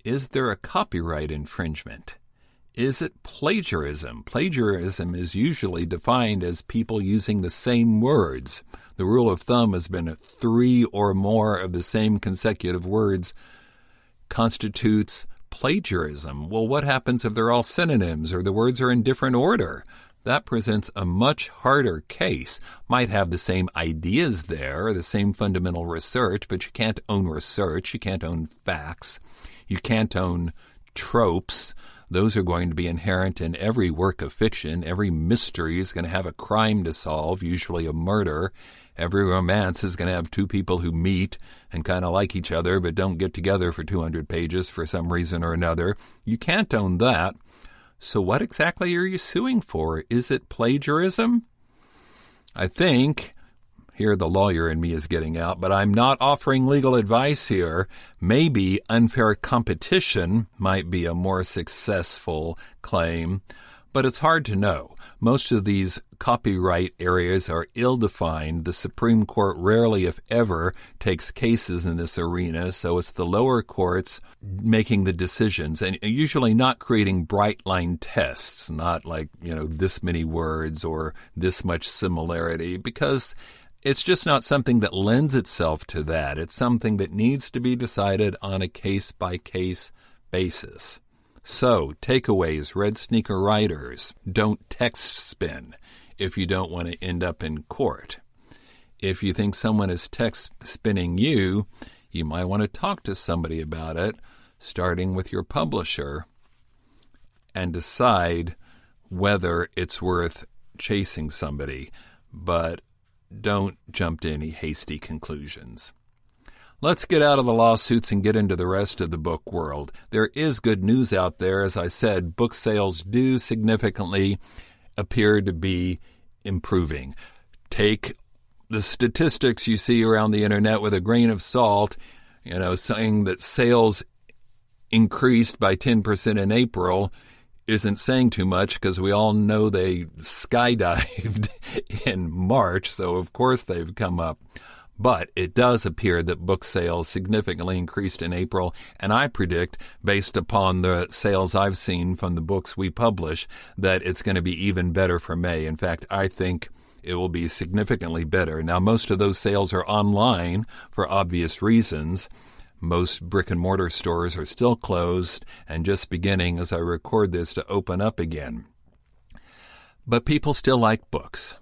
is there a copyright infringement? Is it plagiarism? Plagiarism is usually defined as people using the same words. The rule of thumb has been 3 or more of the same consecutive words constitutes plagiarism. Well, what happens if they're all synonyms or the words are in different order? That presents a much harder case. Might have the same ideas there, the same fundamental research, but you can't own research. You can't own facts. You can't own tropes. Those are going to be inherent in every work of fiction. Every mystery is going to have a crime to solve, usually a murder. Every romance is going to have 2 people who meet and kind of like each other but don't get together for 200 pages for some reason or another. You can't own that. So what exactly are you suing for? Is it plagiarism? I think, here the lawyer in me is getting out, but I'm not offering legal advice here. Maybe unfair competition might be a more successful claim, but it's hard to know. Most of these copyright areas are ill-defined. The Supreme Court rarely, if ever, takes cases in this arena, so it's the lower courts making the decisions and usually not creating bright-line tests, not like, this many words or this much similarity, because it's just not something that lends itself to that. It's something that needs to be decided on a case-by-case basis. So, takeaways, red sneaker writers, don't text spin if you don't want to end up in court. If you think someone is text spinning you, you might want to talk to somebody about it, starting with your publisher, and decide whether it's worth chasing somebody. But don't jump to any hasty conclusions. Let's get out of the lawsuits and get into the rest of the book world. There is good news out there. As I said, book sales do significantly appear to be improving. Take the statistics you see around the internet with a grain of salt, saying that sales increased by 10% in April isn't saying too much because we all know they skydived in March, so of course they've come up. But it does appear that book sales significantly increased in April, and I predict, based upon the sales I've seen from the books we publish, that it's going to be even better for May. In fact, I think it will be significantly better. Now, most of those sales are online for obvious reasons. Most brick-and-mortar stores are still closed and just beginning, as I record this, to open up again. But people still like books.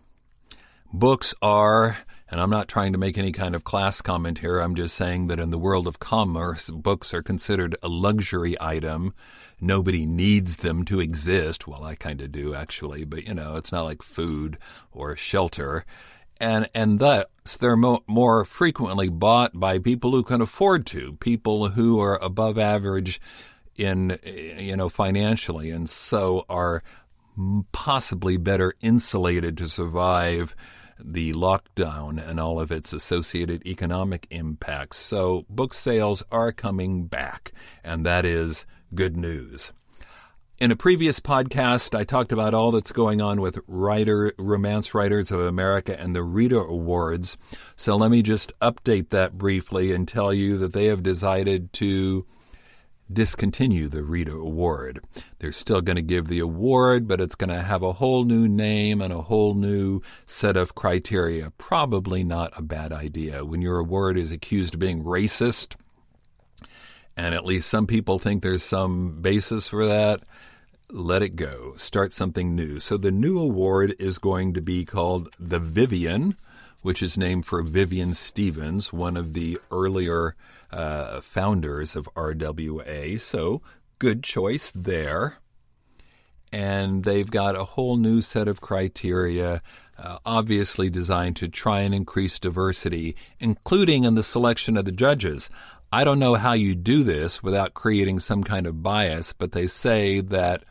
Books are... And I'm not trying to make any kind of class comment here. I'm just saying that in the world of commerce, books are considered a luxury item. Nobody needs them to exist. Well, I kind of do, actually. But, it's not like food or shelter. And thus, they're more frequently bought by people who can afford to, people who are above average in, financially, and so are possibly better insulated to survive the lockdown and all of its associated economic impacts. So book sales are coming back, and that is good news. In a previous podcast, I talked about all that's going on with Romance Writers of America and the Rita Awards. So let me just update that briefly and tell you that they have decided to discontinue the Rita Award. They're still going to give the award, but it's going to have a whole new name and a whole new set of criteria. Probably not a bad idea. When your award is accused of being racist, and at least some people think there's some basis for that, let it go. Start something new. So the new award is going to be called the Vivian, which is named for Vivian Stevens, one of the earlier founders of RWA. So good choice there. And they've got a whole new set of criteria, obviously designed to try and increase diversity, including in the selection of the judges. I don't know how you do this without creating some kind of bias, but they say that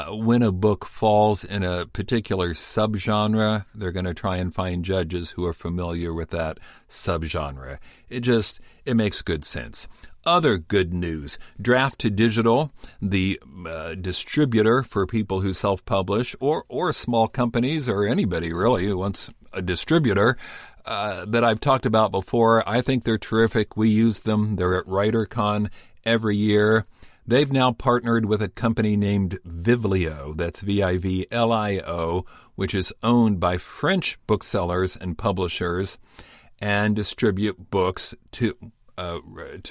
when a book falls in a particular subgenre, they're going to try and find judges who are familiar with that subgenre. It makes good sense. Other good news, Draft to Digital, the distributor for people who self-publish or small companies or anybody really who wants a distributor that I've talked about before. I think they're terrific. We use them. They're at WriterCon every year. They've now partnered with a company named Vivlio, that's Vivlio, which is owned by French booksellers and publishers and distribute books to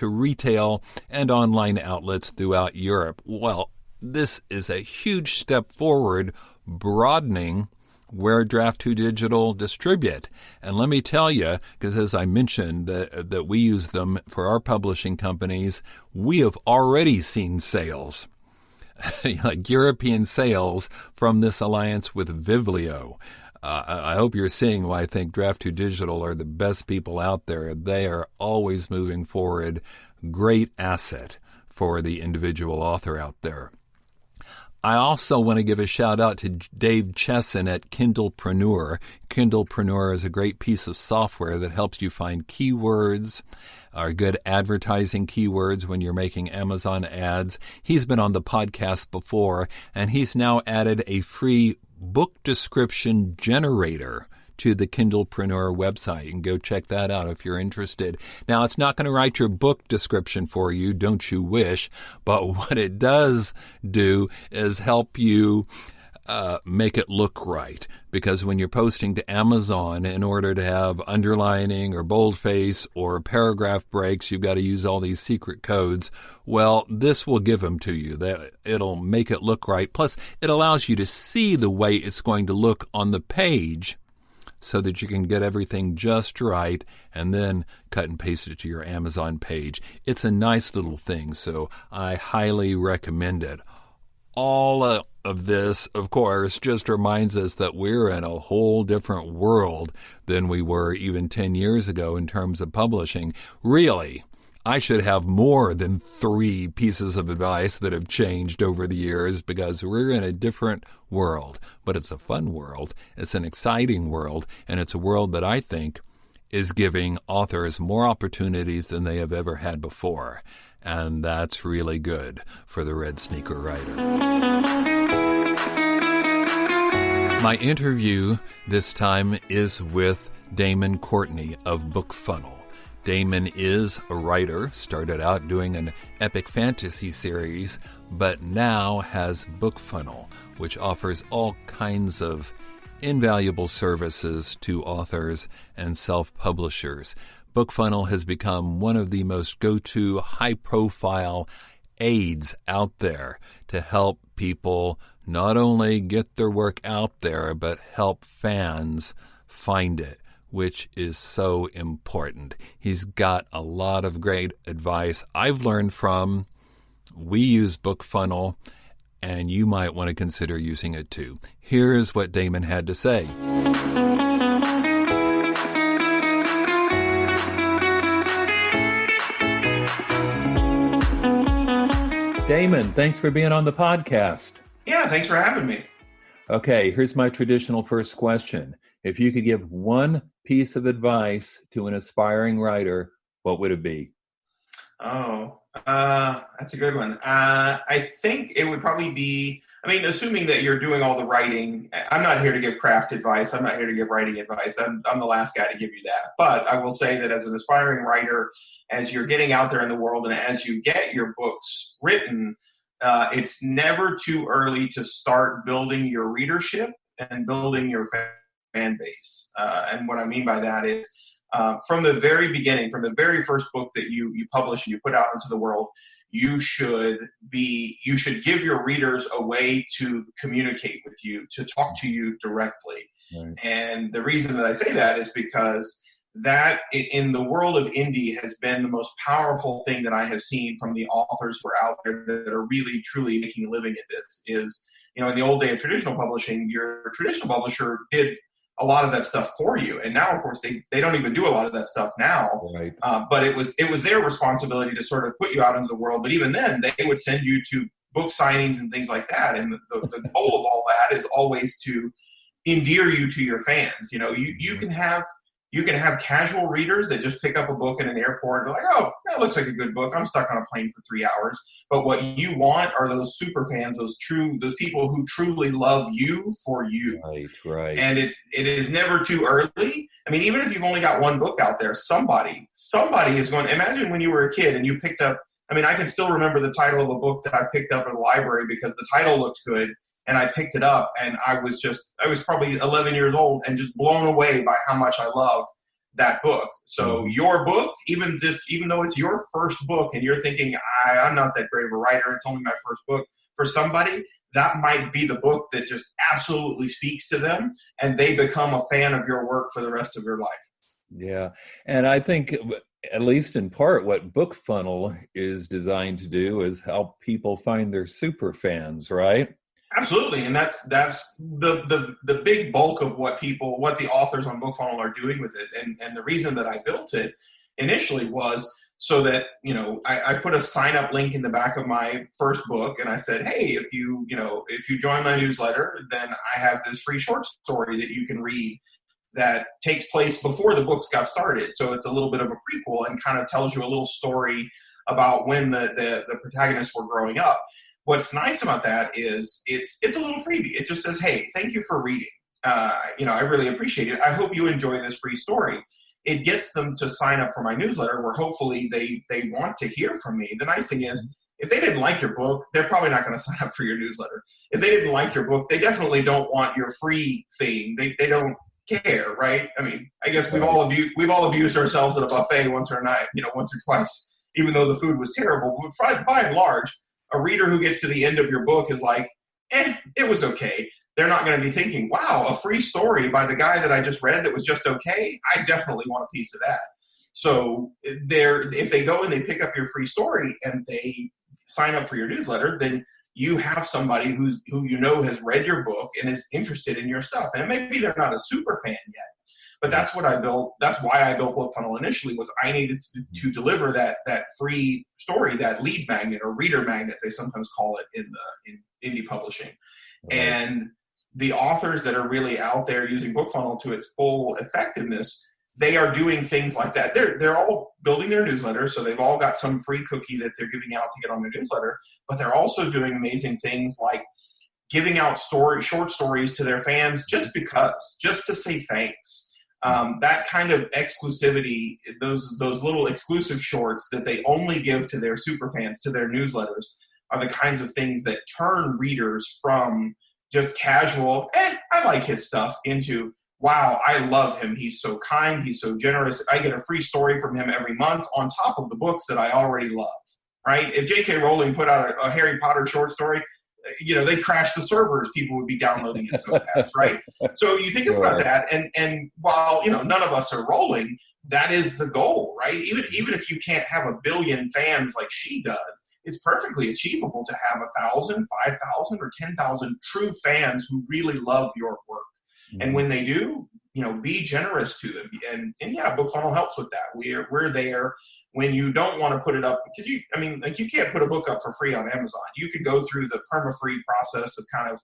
retail and online outlets throughout Europe. Well, this is a huge step forward, broadening where Draft2 Digital distribute. And let me tell you, because as I mentioned that we use them for our publishing companies, we have already seen sales, like European sales from this alliance with Vivlio. I hope you're seeing why I think Draft2 Digital are the best people out there. They are always moving forward. Great asset for the individual author out there. I also want to give a shout out to Dave Chesson at Kindlepreneur. Kindlepreneur is a great piece of software that helps you find keywords, or good advertising keywords when you're making Amazon ads. He's been on the podcast before, and he's now added a free book description generator to the Kindlepreneur website. You can go check that out if you're interested. Now, it's not going to write your book description for you, don't you wish, but what it does do is help you make it look right. Because when you're posting to Amazon, in order to have underlining or boldface or paragraph breaks, you've got to use all these secret codes. Well, this will give them to you. It'll make it look right. Plus, it allows you to see the way it's going to look on the page, so that you can get everything just right and then cut and paste it to your Amazon page. It's a nice little thing, so I highly recommend it. All of this, of course, just reminds us that we're in a whole different world than we were even 10 years ago in terms of publishing. Really, I should have more than 3 pieces of advice that have changed over the years, because we're in a different world. But it's a fun world, it's an exciting world, and it's a world that I think is giving authors more opportunities than they have ever had before. And that's really good for the Red Sneaker Writer. My interview this time is with Damon Courtney of BookFunnel. Damon is a writer, started out doing an epic fantasy series, but now has BookFunnel, which offers all kinds of invaluable services to authors and self-publishers. BookFunnel has become one of the most go-to high-profile aids out there to help people not only get their work out there, but help fans find it, which is so important. He's got a lot of great advice I've learned from. We use BookFunnel, and you might want to consider using it too. Here's what Damon had to say. Damon, thanks for being on the podcast. Yeah, thanks for having me. Okay, here's my traditional first question. If you could give one piece of advice to an aspiring writer, what would it be? Oh, that's a good one. I think it would probably be, assuming that you're doing all the writing. I'm not here to give craft advice. I'm not here to give writing advice. I'm the last guy to give you that. But I will say that as an aspiring writer, as you're getting out there in the world and as you get your books written, it's never too early to start building your readership and building your fan base. And what I mean by that is from the very beginning, from the very first book that you publish and you put out into the world, you should give your readers a way to communicate with you, to talk to you directly. Right. And the reason that I say that is because that in the world of indie has been the most powerful thing that I have seen from the authors who are out there that are really, truly making a living at this is, in the old day of traditional publishing, your traditional publisher did a lot of that stuff for you. And now, of course, they don't even do a lot of that stuff now. Right. But it was their responsibility to sort of put you out into the world. But even then, they would send you to book signings and things like that. And the goal of all that is always to endear you to your fans. You can have casual readers that just pick up a book in an airport and are like, oh, that looks like a good book. I'm stuck on a plane for 3 hours. But what you want are those super fans, those people who truly love you for you. Right. And it is never too early. Even if you've only got one book out there, somebody is going. Imagine when you were a kid and you picked up I mean, I can still remember the title of a book that I picked up at the library because the title looked good, and I picked it up, and I was probably 11 years old and just blown away by how much I loved that book. So your book, even though it's your first book and you're thinking, I'm not that great of a writer, it's only my first book, for somebody, that might be the book that just absolutely speaks to them, and they become a fan of your work for the rest of their life. Yeah. And I think, at least in part, what BookFunnel is designed to do is help people find their super fans, right? Absolutely. And that's the big bulk of what the authors on BookFunnel are doing with it. And the reason that I built it initially was so that, I put a sign up link in the back of my first book, and I said, hey, if you join my newsletter, then I have this free short story that you can read that takes place before the books got started. So it's a little bit of a prequel and kind of tells you a little story about when the protagonists were growing up. What's nice about that is it's a little freebie. It just says, hey, thank you for reading. I really appreciate it. I hope you enjoy this free story. It gets them to sign up for my newsletter, where hopefully they want to hear from me. The nice thing is, if they didn't like your book, they're probably not going to sign up for your newsletter. If they didn't like your book, they definitely don't want your free thing. They don't care, right? I mean, I guess we've all abused ourselves at a buffet once or twice, even though the food was terrible. But by and large, a reader who gets to the end of your book is like, it was okay. They're not going to be thinking, wow, a free story by the guy that I just read that was just okay. I definitely want a piece of that. So if they go and they pick up your free story and they sign up for your newsletter, then you have somebody who has read your book and is interested in your stuff. And maybe they're not a super fan yet, but that's what I built. That's why I built BookFunnel initially, was I needed to deliver that free story, that lead magnet or reader magnet, they sometimes call it in indie publishing. Right. And the authors that are really out there using BookFunnel to its full effectiveness, they are doing things like that. They're all building their newsletter, so they've all got some free cookie that they're giving out to get on their newsletter, but they're also doing amazing things like giving out short stories to their fans just to say thanks. That kind of exclusivity, those little exclusive shorts that they only give to their super fans, to their newsletters, are the kinds of things that turn readers from just casual, I like his stuff, into, wow, I love him. He's so kind. He's so generous. I get a free story from him every month on top of the books that I already love, right? If J.K. Rowling put out a Harry Potter short story, they'd crash the servers. People would be downloading it so fast, right? So you think about that, and while, none of us are Rowling, that is the goal, right? Even if you can't have 1 billion fans like she does, it's perfectly achievable to have 1,000, 5,000, or 10,000 true fans who really love your work. Mm-hmm. And when they do, be generous to them. And yeah, BookFunnel helps with that. We're there when you don't want to put it up, because you can't put a book up for free on Amazon. You could go through the perma-free process of kind of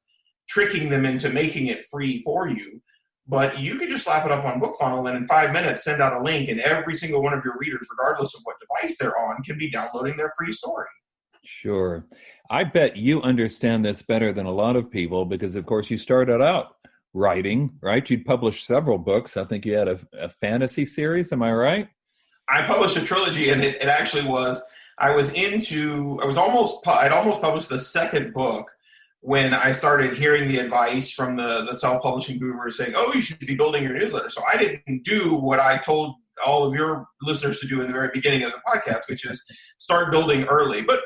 tricking them into making it free for you. But you could just slap it up on BookFunnel and in 5 minutes send out a link, and every single one of your readers, regardless of what device they're on, can be downloading their free story. Sure. I bet you understand this better than a lot of people because, of course, you started out writing, right? You'd published several books. I think you had a fantasy series. Am I right? I published a trilogy, and it actually was, I'd almost published the second book when I started hearing the advice from the self-publishing gurus saying, oh, you should be building your newsletter. So I didn't do what I told all of your listeners to do in the very beginning of the podcast, which is start building early. But,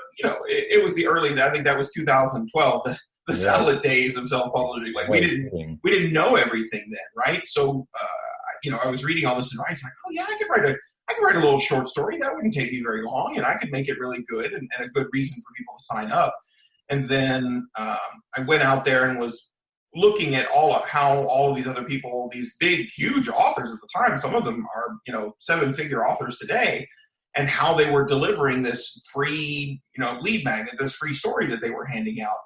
it was the early, I think that was 2012, the salad days of self-publishing. Like we didn't know everything then, right? So, I was reading all this advice, like, oh yeah, I could write a little short story. That wouldn't take me very long, and I could make it really good and a good reason for people to sign up. And then I went out there and was looking at how all of these other people, these big, huge authors at the time, some of them are, 7-figure authors today, and how they were delivering this free, lead magnet, this free story that they were handing out.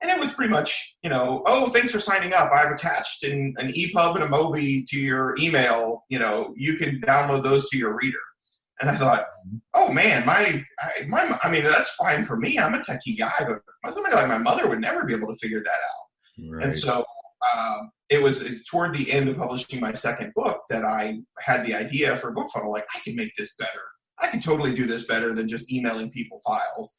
And it was pretty much, oh, thanks for signing up. I've attached an EPUB and a Mobi to your email. You can download those to your reader. And I thought, oh man, that's fine for me. I'm a techie guy, but somebody like my mother would never be able to figure that out. Right. And so it's toward the end of publishing my second book that I had the idea for BookFunnel, like I can make this better. I can totally do this better than just emailing people files.